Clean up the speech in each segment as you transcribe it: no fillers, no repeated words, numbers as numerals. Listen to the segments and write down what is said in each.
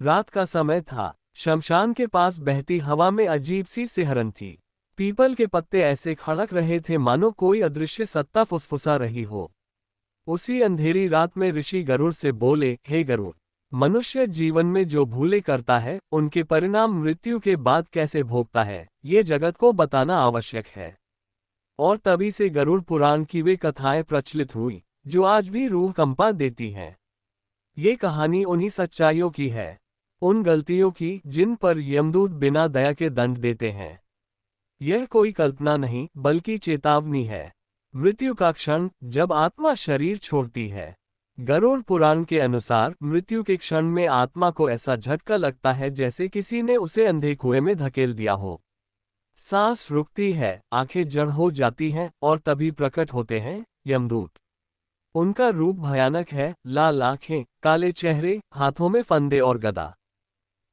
रात का समय था। शमशान के पास बहती हवा में अजीब सी सिहरन थी। पीपल के पत्ते ऐसे खड़क रहे थे मानो कोई अदृश्य सत्ता फुसफुसा रही हो। उसी अंधेरी रात में ऋषि गरुड़ से बोले, हे गरुड़, मनुष्य जीवन में जो भूले करता है उनके परिणाम मृत्यु के बाद कैसे भोगता है, ये जगत को बताना आवश्यक है। और तभी से गरुड़ पुराण की वे कथाएं प्रचलित हुई जो आज भी रूह कंपा देती हैं। ये कहानी उन्हीं सच्चाइयों की है, उन गलतियों की जिन पर यमदूत बिना दया के दंड देते हैं। यह कोई कल्पना नहीं बल्कि चेतावनी है। मृत्यु का क्षण जब आत्मा शरीर छोड़ती है। गरुड़ पुराण के अनुसार मृत्यु के क्षण में आत्मा को ऐसा झटका लगता है जैसे किसी ने उसे अंधे कुएं में धकेल दिया हो। सांस रुकती है, आंखें जड़ हो जाती हैं और तभी प्रकट होते हैं यमदूत। उनका रूप भयानक है, लाल आंखें, काले चेहरे, हाथों में फंदे और गदा।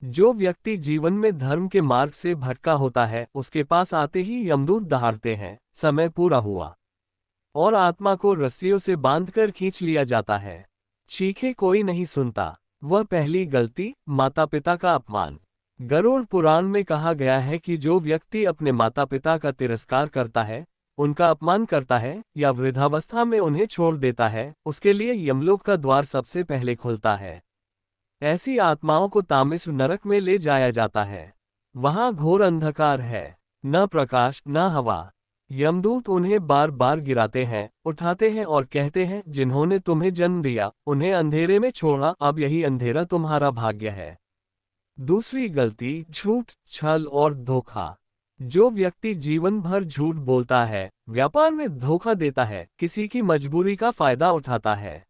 जो व्यक्ति जीवन में धर्म के मार्ग से भटका होता है उसके पास आते ही यमदूत दहाड़ते हैं, समय पूरा हुआ, और आत्मा को रस्सियों से बांधकर खींच लिया जाता है। चीखे कोई नहीं सुनता। वह पहली गलती, माता पिता का अपमान। गरुड़ पुराण में कहा गया है कि जो व्यक्ति अपने माता पिता का तिरस्कार करता है, उनका अपमान करता है या वृद्धावस्था में उन्हें छोड़ देता है, उसके लिए यमलोक का द्वार सबसे पहले खुलता है। ऐसी आत्माओं को तामिस नरक में ले जाया जाता है। वहां घोर अंधकार है, न प्रकाश न हवा। यमदूत उन्हें बार बार गिराते हैं, उठाते हैं और कहते हैं, जिन्होंने तुम्हें जन्म दिया उन्हें अंधेरे में छोड़ा, अब यही अंधेरा तुम्हारा भाग्य है। दूसरी गलती, झूठ, छल और धोखा। जो व्यक्ति जीवन भर झूठ बोलता है, व्यापार में धोखा देता है, किसी की मजबूरी का फायदा उठाता है,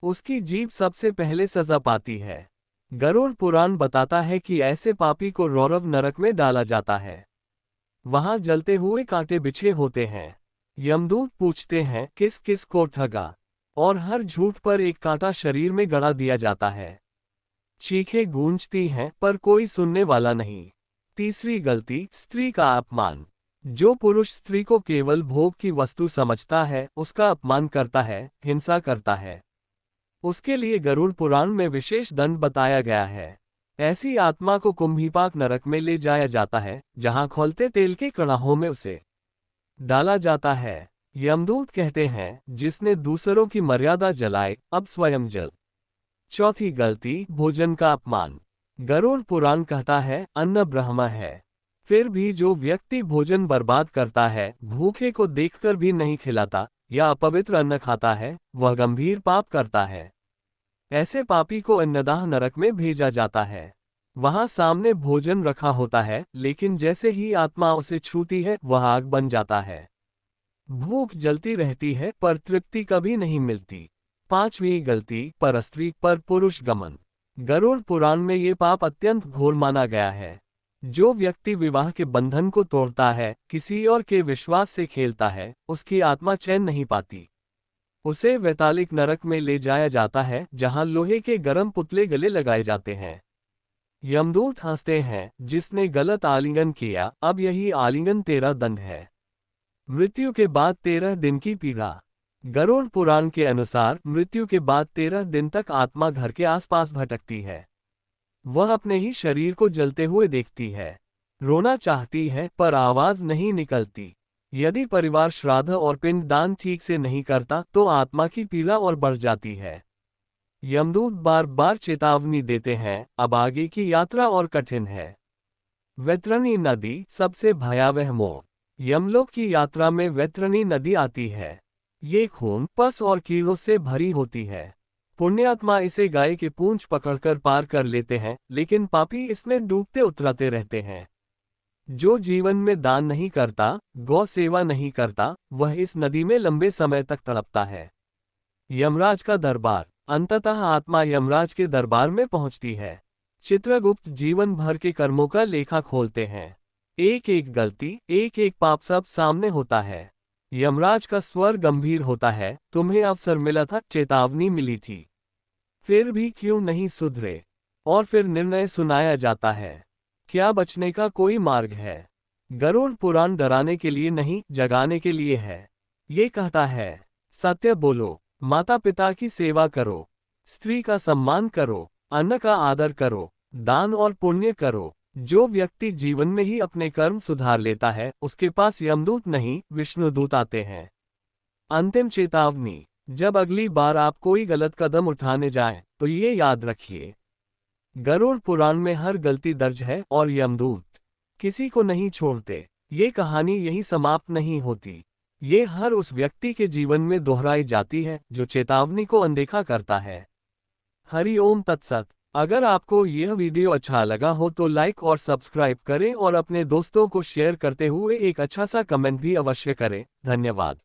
उसकी जीभ सबसे पहले सजा पाती है। गरुड़ पुराण बताता है कि ऐसे पापी को रौरव नरक में डाला जाता है। वहां जलते हुए कांटे बिछे होते हैं। यमदूत पूछते हैं, किस किस को ठगा, और हर झूठ पर एक कांटा शरीर में गड़ा दिया जाता है। चीखें गूंजती हैं पर कोई सुनने वाला नहीं। तीसरी गलती, स्त्री का अपमान। जो पुरुष स्त्री को केवल भोग की वस्तु समझता है उसका अपमान करता है, हिंसा करता है। उसके लिए गरुड़ पुराण में विशेष दंड बताया गया है। ऐसी आत्मा को कुंभीपाक नरक में ले जाया जाता है, जहां खौलते तेल के कड़ाहों में उसे डाला जाता है। यमदूत कहते हैं, जिसने दूसरों की मर्यादा जलाए अब स्वयं जल। चौथी गलती, भोजन का अपमान। गरुड़ पुराण कहता है, अन्न ब्रह्म है। फिर भी जो व्यक्ति भोजन बर्बाद करता है, भूखे को देखकर भी नहीं खिलाता या अपवित्र अन्न खाता है, वह गंभीर पाप करता है। ऐसे पापी को अन्नदाह नरक में भेजा जाता है। वहां सामने भोजन रखा होता है, लेकिन जैसे ही आत्मा उसे छूती है वह आग बन जाता है। भूख जलती रहती है पर तृप्ति कभी नहीं मिलती। पांचवी गलती, परस्त्री पर पुरुष गमन। गरुड़ पुराण में ये पाप अत्यंत घोर माना गया है। जो व्यक्ति विवाह के बंधन को तोड़ता है, किसी और के विश्वास से खेलता है, उसकी आत्मा चैन नहीं पाती। उसे वैतालिक नरक में ले जाया जाता है, जहां लोहे के गर्म पुतले गले लगाए जाते हैं। यमदूत हंसते हैं, जिसने गलत आलिंगन किया अब यही आलिंगन तेरा दंड है। मृत्यु के बाद 13 दिन की पीड़ा। गरुड़ पुराण के अनुसार मृत्यु के बाद 13 दिन तक आत्मा घर के आसपास भटकती है। वह अपने ही शरीर को जलते हुए देखती है, रोना चाहती है पर आवाज नहीं निकलती। यदि परिवार श्राद्ध और पिंडदान ठीक से नहीं करता तो आत्मा की पीड़ा और बढ़ जाती है। यमदूत बार बार चेतावनी देते हैं, अब आगे की यात्रा और कठिन है। वैतरणी नदी सबसे भयावह मोड़। यमलोक की यात्रा में वैतरणी नदी आती है। ये खून, पस और कीड़ों से भरी होती है। पुण्यात्मा इसे गाय के पूंछ पकड़कर पार कर लेते हैं, लेकिन पापी इसमें डूबते उतराते रहते हैं। जो जीवन में दान नहीं करता, गौ सेवा नहीं करता, वह इस नदी में लंबे समय तक तड़पता है। यमराज का दरबार। अंततः आत्मा यमराज के दरबार में पहुंचती है। चित्रगुप्त जीवन भर के कर्मों का लेखा खोलते हैं। एक एक गलती, एक एक पाप सब सामने होता है। यमराज का स्वर गंभीर होता है, तुम्हें अवसर मिला था, चेतावनी मिली थी, फिर भी क्यों नहीं सुधरे। और फिर निर्णय सुनाया जाता है, क्या बचने का कोई मार्ग है। गरुड़ पुराण डराने के लिए नहीं, जगाने के लिए है। ये कहता है, सत्य बोलो, माता पिता की सेवा करो, स्त्री का सम्मान करो, अन्न का आदर करो, दान और पुण्य करो। जो व्यक्ति जीवन में ही अपने कर्म सुधार लेता है, उसके पास यमदूत नहीं, विष्णुदूत आते हैं। अंतिम चेतावनी, जब अगली बार आप कोई गलत कदम उठाने जाएं, तो ये याद रखिए, गरुड़ पुराण में हर गलती दर्ज है और यमदूत किसी को नहीं छोड़ते। ये कहानी यहीं समाप्त नहीं होती। ये हर उस व्यक्ति के जीवन में दोहराई जाती है जो चेतावनी को अनदेखा करता है। हरि ओम तत्सत। अगर आपको यह वीडियो अच्छा लगा हो तो लाइक और सब्सक्राइब करें और अपने दोस्तों को शेयर करते हुए एक अच्छा सा कमेंट भी अवश्य करें। धन्यवाद।